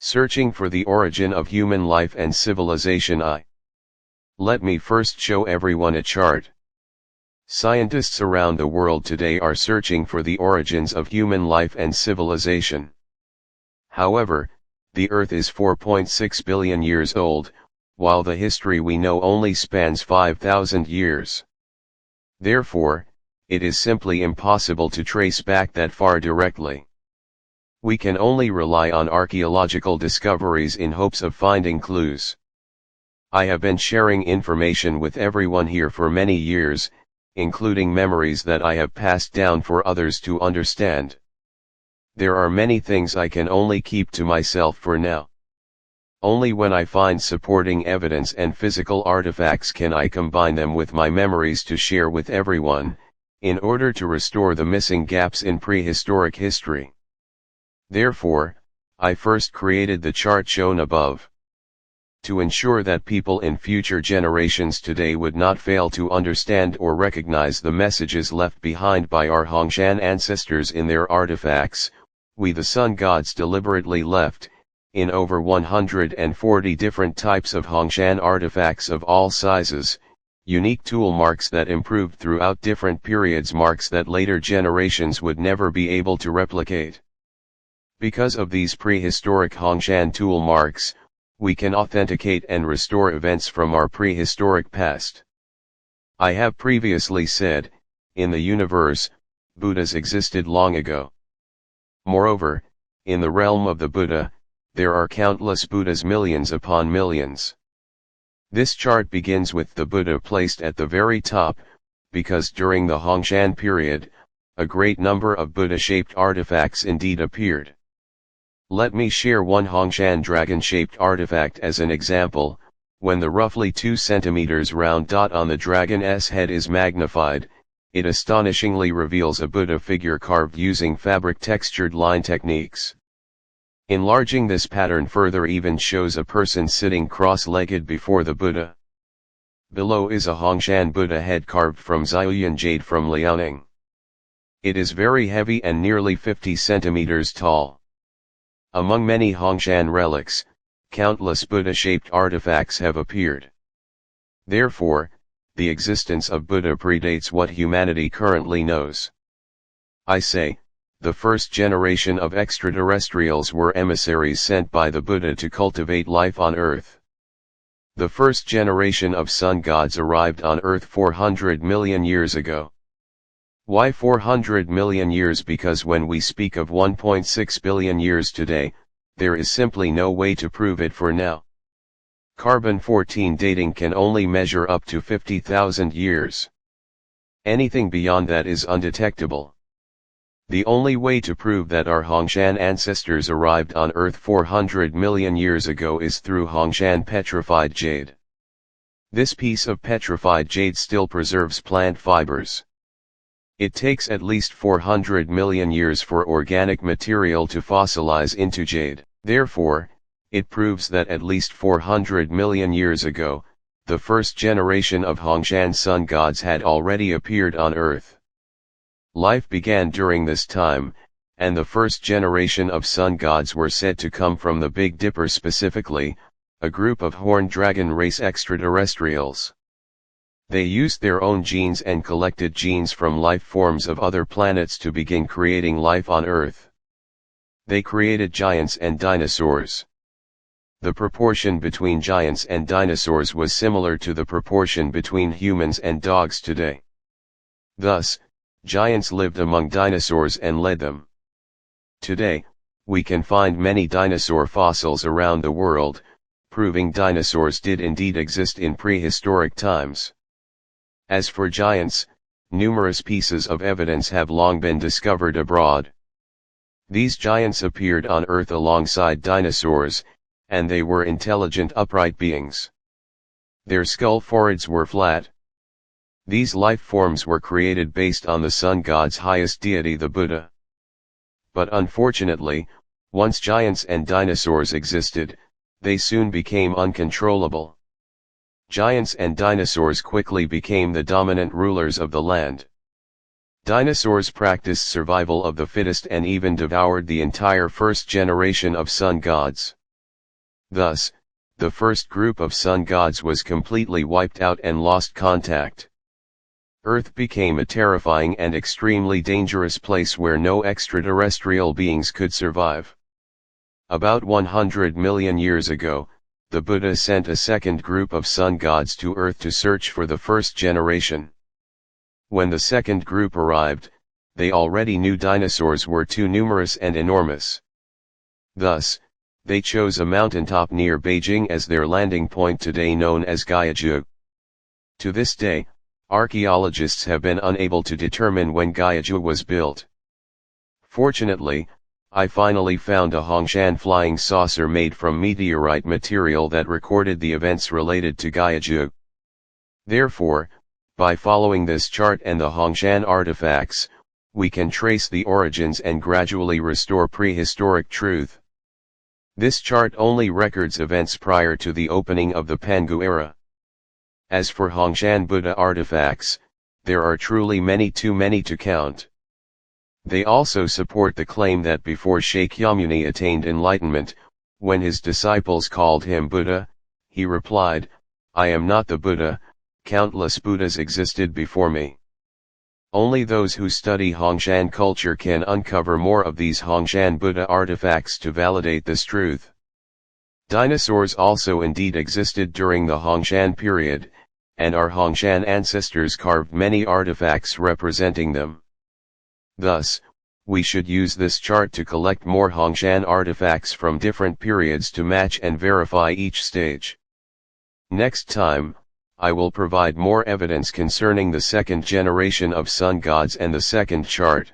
Searching for the origin of human life and civilization. Let me first show everyone a chart. Scientists around the world today are searching for the origins of human life and civilization. However, the Earth is 4.6 billion years old, while the history we know only spans 5,000 years. Therefore, it is simply impossible to trace back that far directly. We can only rely on archaeological discoveries in hopes of finding clues. I have been sharing information with everyone here for many years, including memories that I have passed down for others to understand. There are many things I can only keep to myself for now. Only when I find supporting evidence and physical artifacts can I combine them with my memories to share with everyone, in order to restore the missing gaps in prehistoric history. Therefore, I first created the chart shown above. To ensure that people in future generations today would not fail to understand or recognize the messages left behind by our Hongshan ancestors in their artifacts, we the sun gods deliberately left, in over 140 different types of Hongshan artifacts of all sizes, unique tool marks that improved throughout different periods, marks that later generations would never be able to replicate. Because of these prehistoric Hongshan tool marks, we can authenticate and restore events from our prehistoric past. I have previously said, in the universe, Buddhas existed long ago. Moreover, in the realm of the Buddha, there are countless Buddhas, millions upon millions. This chart begins with the Buddha placed at the very top, because during the Hongshan period, a great number of Buddha-shaped artifacts indeed appeared. Let me share one Hongshan dragon-shaped artifact as an example. When the roughly 2 cm round dot on the dragon's head is magnified, it astonishingly reveals a Buddha figure carved using fabric textured line techniques. Enlarging this pattern further even shows a person sitting cross-legged before the Buddha. Below is a Hongshan Buddha head carved from Zhuoyan jade from Liaoning. It is very heavy and nearly 50 cm tall. Among many Hongshan relics, countless Buddha-shaped artifacts have appeared. Therefore, the existence of Buddha predates what humanity currently knows. I say, the first generation of extraterrestrials were emissaries sent by the Buddha to cultivate life on Earth. The first generation of sun gods arrived on Earth 400 million years ago. Why 400 million years? Because when we speak of 1.6 billion years today, there is simply no way to prove it for now. Carbon-14 dating can only measure up to 50,000 years. Anything beyond that is undetectable. The only way to prove that our Hongshan ancestors arrived on Earth 400 million years ago is through Hongshan petrified jade. This piece of petrified jade still preserves plant fibers. It takes at least 400 million years for organic material to fossilize into jade. Therefore, it proves that at least 400 million years ago, the first generation of Hongshan sun gods had already appeared on Earth. Life began during this time, and the first generation of sun gods were said to come from the Big Dipper, specifically, a group of horned dragon race extraterrestrials. They used their own genes and collected genes from life forms of other planets to begin creating life on Earth. They created giants and dinosaurs. The proportion between giants and dinosaurs was similar to the proportion between humans and dogs today. Thus, giants lived among dinosaurs and led them. Today, we can find many dinosaur fossils around the world, proving dinosaurs did indeed exist in prehistoric times. As for giants, numerous pieces of evidence have long been discovered abroad. These giants appeared on Earth alongside dinosaurs, and they were intelligent upright beings. Their skull foreheads were flat. These life forms were created based on the sun god's highest deity, the Buddha. But unfortunately, once giants and dinosaurs existed, they soon became uncontrollable. Giants and dinosaurs quickly became the dominant rulers of the land. Dinosaurs practiced survival of the fittest and even devoured the entire first generation of sun gods. Thus, the first group of sun gods was completely wiped out and lost contact. Earth became a terrifying and extremely dangerous place where no extraterrestrial beings could survive. About 100 million years ago, the Buddha sent a second group of sun gods to Earth to search for the first generation. When the second group arrived, they already knew dinosaurs were too numerous and enormous. Thus, they chose a mountaintop near Beijing as their landing point, today known as Gyeongju. To this day, archaeologists have been unable to determine when Gyeongju was built. Fortunately, I finally found a Hongshan flying saucer made from meteorite material that recorded the events related to Gyeongju. Therefore, by following this chart and the Hongshan artifacts, we can trace the origins and gradually restore prehistoric truth. This chart only records events prior to the opening of the Pangu era. As for Hongshan Buddha artifacts, there are truly many, too many to count. They also support the claim that before Shakyamuni attained enlightenment, when his disciples called him Buddha, he replied, "I am not the Buddha, countless Buddhas existed before me." Only those who study Hongshan culture can uncover more of these Hongshan Buddha artifacts to validate this truth. Dinosaurs also indeed existed during the Hongshan period, and our Hongshan ancestors carved many artifacts representing them. Thus, we should use this chart to collect more Hongshan artifacts from different periods to match and verify each stage. Next time, I will provide more evidence concerning the second generation of sun gods and the second chart.